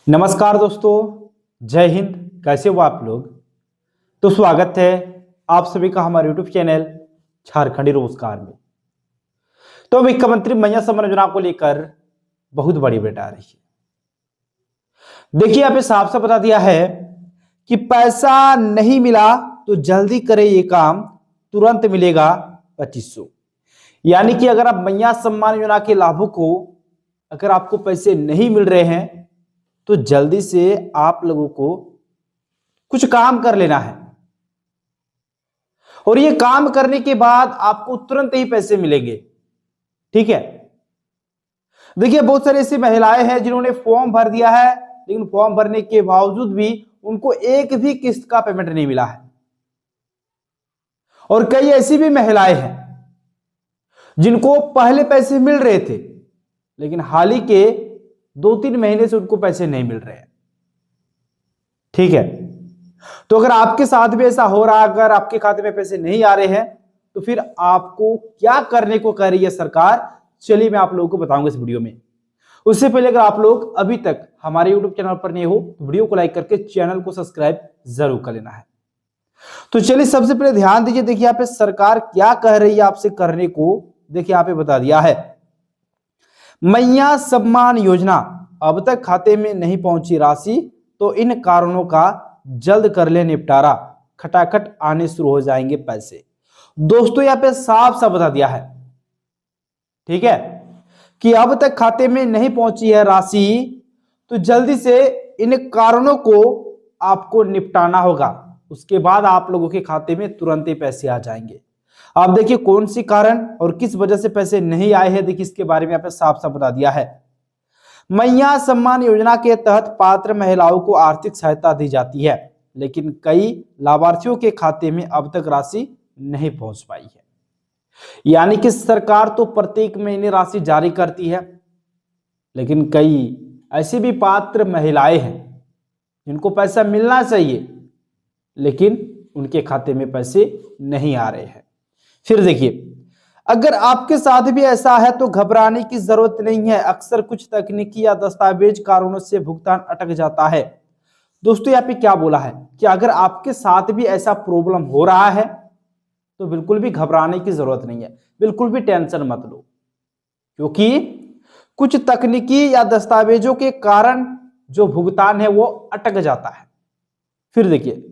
नमस्कार दोस्तों, जय हिंद। कैसे हो आप लोग। तो स्वागत है आप सभी का हमारे YouTube चैनल झारखंडी रोजगार में। तो मुख्यमंत्री मैया सम्मान योजना को लेकर बहुत बड़ी अपडेट आ रही है। देखिए, यहाँ पे साफ साफ बता दिया है कि पैसा नहीं मिला तो जल्दी करें ये काम, तुरंत मिलेगा 2500। यानी कि अगर आप मैया सम्मान योजना के लाभों को अगर आपको पैसे नहीं मिल रहे हैं तो जल्दी से आप लोगों को कुछ काम कर लेना है, और ये काम करने के बाद आपको तुरंत ही पैसे मिलेंगे। ठीक है। देखिए, बहुत सारी ऐसी महिलाएं हैं जिन्होंने फॉर्म भर दिया है, लेकिन फॉर्म भरने के बावजूद भी उनको एक भी किस्त का पेमेंट नहीं मिला है। और कई ऐसी भी महिलाएं हैं जिनको पहले पैसे मिल रहे थे, लेकिन हाल ही के 2-3 महीने से उनको पैसे नहीं मिल रहे हैं। ठीक है। तो अगर आपके साथ भी ऐसा हो रहा है, अगर आपके खाते में पैसे नहीं आ रहे हैं, तो फिर आपको क्या करने को कह रही है सरकार, चलिए मैं आप लोगों को बताऊंगा इस वीडियो में। उससे पहले अगर आप लोग अभी तक हमारे यूट्यूब चैनल पर नहीं हो तो वीडियो को लाइक करके चैनल को सब्सक्राइब जरूर कर लेना है। तो चलिए सबसे पहले ध्यान दीजिए। देखिए यहाँ पे सरकार क्या कह रही है आपसे करने को। देखिए यहाँ पे बता दिया है, मैया सम्मान योजना अब तक खाते में नहीं पहुंची राशि तो इन कारणों का जल्द कर ले निपटारा, खटाखट आने शुरू हो जाएंगे पैसे। दोस्तों यहाँ पे साफ साफ बता दिया है, ठीक है, कि अब तक खाते में नहीं पहुंची है राशि तो जल्दी से इन कारणों को आपको निपटाना होगा, उसके बाद आप लोगों के खाते में तुरंत ही पैसे आ जाएंगे। आप देखिए कौन सी कारण और किस वजह से पैसे नहीं आए हैं, देखिए इसके बारे में यहाँ पे साफ साफ बता दिया है। मैया सम्मान योजना के तहत पात्र महिलाओं को आर्थिक सहायता दी जाती है, लेकिन कई लाभार्थियों के खाते में अब तक राशि नहीं पहुंच पाई है। यानी कि सरकार तो प्रत्येक महीने राशि जारी करती है, लेकिन कई ऐसी भी पात्र महिलाएं हैं जिनको पैसा मिलना चाहिए, लेकिन उनके खाते में पैसे नहीं आ रहे हैं। फिर देखिए, अगर आपके साथ भी ऐसा है तो घबराने की जरूरत नहीं है। अक्सर कुछ तकनीकी या दस्तावेज कारणों से भुगतान अटक जाता है। दोस्तों यहाँ पे क्या बोला है कि अगर आपके साथ भी ऐसा प्रॉब्लम हो रहा है तो बिल्कुल भी घबराने की जरूरत नहीं है, बिल्कुल भी टेंशन मत लो, क्योंकि कुछ तकनीकी या दस्तावेजों के कारण जो भुगतान है वो अटक जाता है। फिर देखिए,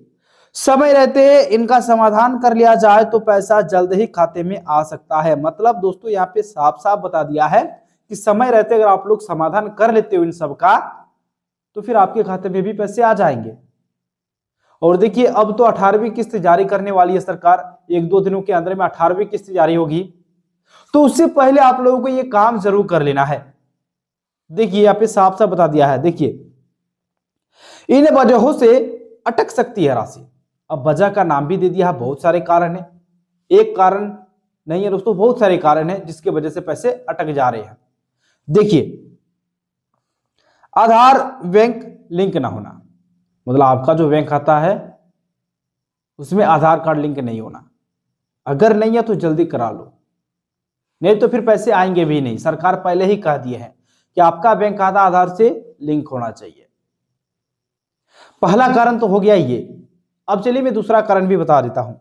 समय रहते इनका समाधान कर लिया जाए तो पैसा जल्द ही खाते में आ सकता है। मतलब दोस्तों यहाँ पे साफ साफ बता दिया है कि समय रहते अगर आप लोग समाधान कर लेते हो इन सब का तो फिर आपके खाते में भी पैसे आ जाएंगे। और देखिए, अब तो 18वीं किस्त जारी करने वाली है सरकार, 1-2 दिनों के अंदर में 18वीं किस्त जारी होगी, तो उससे पहले आप लोगों को ये काम जरूर कर लेना है। देखिए यहाँ पे साफ साफ बता दिया है, देखिए इन वजहों से अटक सकती है राशि। अब वजह का नाम भी दे दिया है, बहुत सारे कारण है, एक कारण नहीं है दोस्तों, बहुत सारे कारण है जिसकी वजह से पैसे अटक जा रहे हैं। देखिए, आधार बैंक लिंक ना होना, मतलब आपका जो बैंक खाता है उसमें आधार कार्ड लिंक नहीं होना। अगर नहीं है तो जल्दी करा लो, नहीं तो फिर पैसे आएंगे भी नहीं। सरकार पहले ही कह दिए है कि आपका बैंक खाता आधार से लिंक होना चाहिए। पहला कारण तो हो गया ये। अब चलिए मैं दूसरा कारण भी बता देता हूं।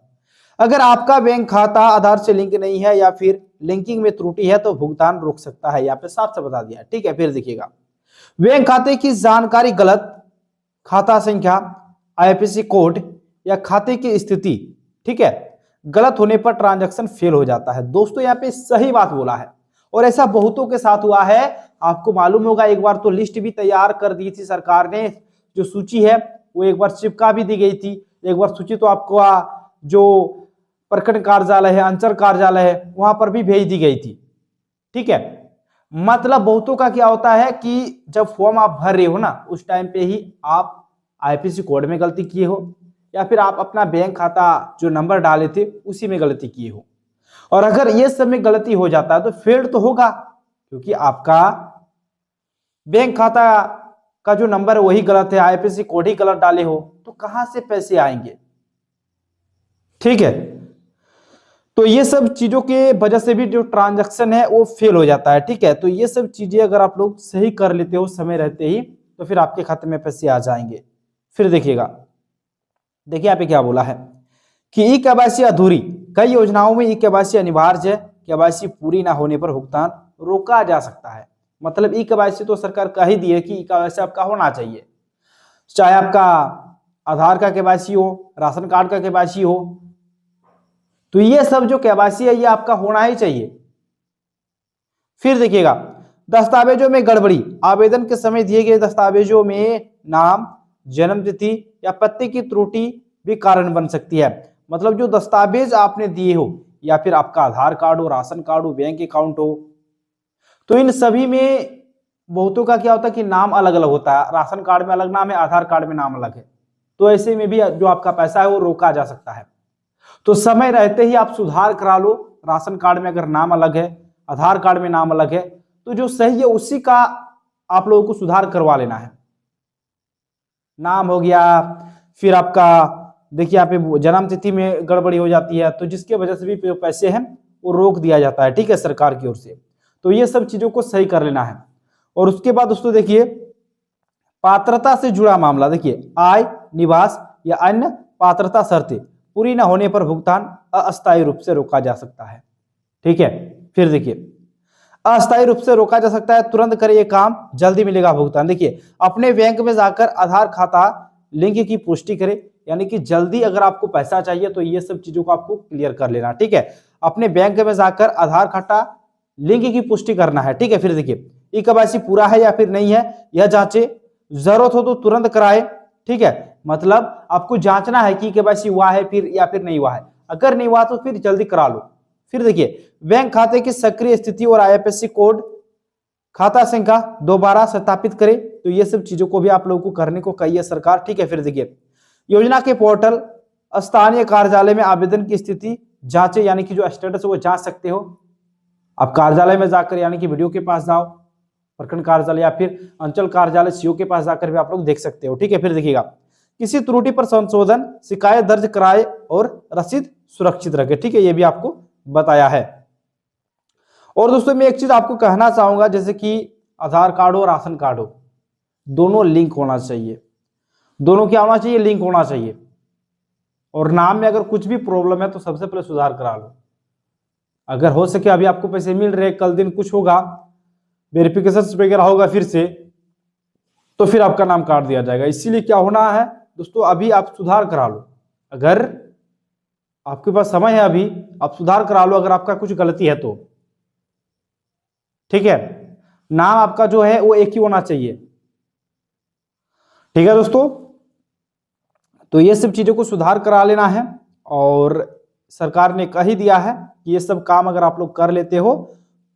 अगर आपका बैंक खाता आधार से लिंक नहीं है या फिर लिंकिंग में त्रुटि है तो भुगतान रुक सकता है। यहाँ पे साफ साफ बता दिया है, ठीक है। फिर देखिएगा, बैंक खाते की जानकारी गलत, खाता संख्या, आईएफएससी कोड या खाते की स्थिति, ठीक है, गलत होने पर ट्रांजैक्शन फेल हो जाता है। दोस्तों यहाँ पे सही बात बोला है, और ऐसा बहुतों के साथ हुआ है। आपको मालूम होगा एक बार तो लिस्ट भी तैयार कर दी थी सरकार ने, जो सूची है वो एक बार चिपका भी दी गई थी। एक बार सूची तो आपको जो प्रखंड कार्यालय है, अंचल कार्यालय है, वहां पर भी भेज दी गई थी, ठीक है। मतलब बहुतों का क्या होता है कि जब फॉर्म आप भर रहे हो ना, उस टाइम पे ही आप आईएफएससी कोड में गलती किए हो या फिर आप अपना बैंक खाता जो नंबर डाले थे उसी में गलती किए हो। और अगर ये सब में गलती हो जाता है तो फेल तो होगा, क्योंकि आपका बैंक खाता का जो नंबर है वही गलत है, आईएफएससी कोड ही गलत डाले हो, तो कहां से पैसे आएंगे। ठीक है। तो ये सब चीजों के वजह से भी जो ट्रांजैक्शन है वो फेल हो जाता है, ठीक है। तो ये सब चीजें अगर आप लोग सही कर लेते हो समय रहते ही तो फिर आपके खाते में पैसे आ जाएंगे। फिर देखिएगा, देखिए यहाँ पे क्या बोला है कि ई केवाईसी अधूरी, कई योजनाओं में ई केवाईसी अनिवार्य है, केवाईसी पूरी ना होने पर भुगतान रोका जा सकता है। मतलब ई केवाईसी तो सरकार कह ही दी है कि ई केवाईसी आपका होना चाहिए, चाहे आपका आधार का केवाईसी हो, राशन कार्ड का केवाईसी हो, तो ये सब जो केवाईसी है ये आपका होना ही चाहिए। फिर देखिएगा, दस्तावेजों में गड़बड़ी, आवेदन के समय दिए गए दस्तावेजों में नाम, जन्म तिथि या पते की त्रुटि भी कारण बन सकती है। मतलब जो दस्तावेज आपने दिए हो, या फिर आपका आधार कार्ड हो, राशन कार्ड हो, बैंक अकाउंट हो, तो इन सभी में बहुतों का क्या होता है कि नाम अलग अलग होता है, राशन कार्ड में अलग नाम है, आधार कार्ड में नाम अलग है, तो ऐसे में भी जो आपका पैसा है वो रोका जा सकता है। तो समय रहते ही आप सुधार करा लो। राशन कार्ड में अगर नाम अलग है, आधार कार्ड में नाम अलग है, तो जो सही है उसी का आप लोगों को सुधार करवा लेना है। नाम हो गया, फिर आपका देखिए यहाँ पे जन्म तिथि में गड़बड़ी हो जाती है, तो जिसके वजह से भी जो पैसे हैं वो रोक दिया जाता है, ठीक है, सरकार की ओर से। तो ये सब चीजों को सही कर लेना है। और उसके बाद दोस्तों देखिए, पात्रता से जुड़ा मामला, देखिए आय, निवास या अन्य पात्रता शर्तें पूरी न होने पर भुगतान अस्थायी रूप से रोका जा सकता है, ठीक है। फिर देखिए, अस्थायी रूप से रोका जा सकता है, तुरंत करें ये काम, जल्दी मिलेगा भुगतान। देखिए, अपने बैंक में जाकर आधार खाता लिंक की पुष्टि करें, यानी कि जल्दी अगर आपको पैसा चाहिए तो ये सब चीजों को आपको क्लियर कर लेना, ठीक है। अपने बैंक में जाकर आधार खाता लिंक की पुष्टि करना है, ठीक है। फिर देखिए, ई केवाईसी पूरा है या फिर नहीं है यह जांचे, जरूरत हो तो तुरंत कराए, ठीक है। मतलब आपको जांचना है कि केवाईसी हुआ है फिर या फिर नहीं हुआ है, अगर नहीं हुआ तो फिर जल्दी करा लो। फिर देखिए, बैंक खाते की सक्रिय स्थिति और आईएफएससी कोड, खाता संख्या दोबारा सत्यापित करें, तो ये सब चीजों को भी आप लोगों को करने को कही है सरकार, ठीक है। फिर देखिए, योजना के पोर्टल स्थानीय कार्यालय में आवेदन की स्थिति जांचे, यानी कि जो स्टेटस है वो जांच सकते हो आप कार्यालय में जाकर, यानी कि वीडियो के पास जाओ, प्रखंड कार्यालय या फिर अंचल कार्यालय सीओ के पास जाकर भी आप लोग देख सकते हो, ठीक है। फिर देखिएगा, किसी त्रुटि पर संशोधन शिकायत दर्ज कराए और रसीद सुरक्षित रखे, ठीक है, ये भी आपको बताया है। और दोस्तों मैं एक चीज आपको कहना चाहूंगा, जैसे कि आधार कार्ड हो, राशन कार्ड हो, दोनों लिंक होना चाहिए, दोनों क्या होना चाहिए, लिंक होना चाहिए। और नाम में अगर कुछ भी प्रॉब्लम है तो सबसे पहले सुधार करा लो। अगर हो सके अभी आपको पैसे मिल रहे, कल दिन कुछ होगा, वेरिफिकेशन वगैरह होगा फिर से, तो फिर आपका नाम काट दिया जाएगा। इसीलिए क्या होना है दोस्तों, अभी आप सुधार करा लो। अगर आपके पास समय है अभी, आप सुधार करा लो अगर आपका कुछ गलती है तो, ठीक है। नाम आपका जो है वो एक ही होना चाहिए, ठीक है दोस्तों। तो ये सब चीजों को सुधार करा लेना है, और सरकार ने कह ही दिया है कि ये सब काम अगर आप लोग कर लेते हो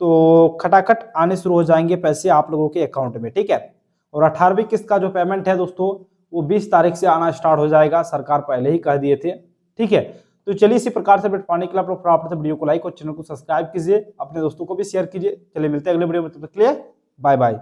तो खटाखट आने शुरू हो जाएंगे पैसे आप लोगों के अकाउंट में, ठीक है। और 18वीं किस्त का जो पेमेंट है दोस्तों वो 20 तारीख से आना स्टार्ट हो जाएगा, सरकार पहले ही कह दिए थे, ठीक है। तो चलिए, इसी प्रकार से अपडेट पाने के लिए आप लोग फटाफट से वीडियो को लाइक और चैनल को सब्सक्राइब कीजिए, अपने दोस्तों को भी शेयर कीजिए। चलिए मिलते हैं अगले वीडियो में, तब तक के लिए बाय बाय।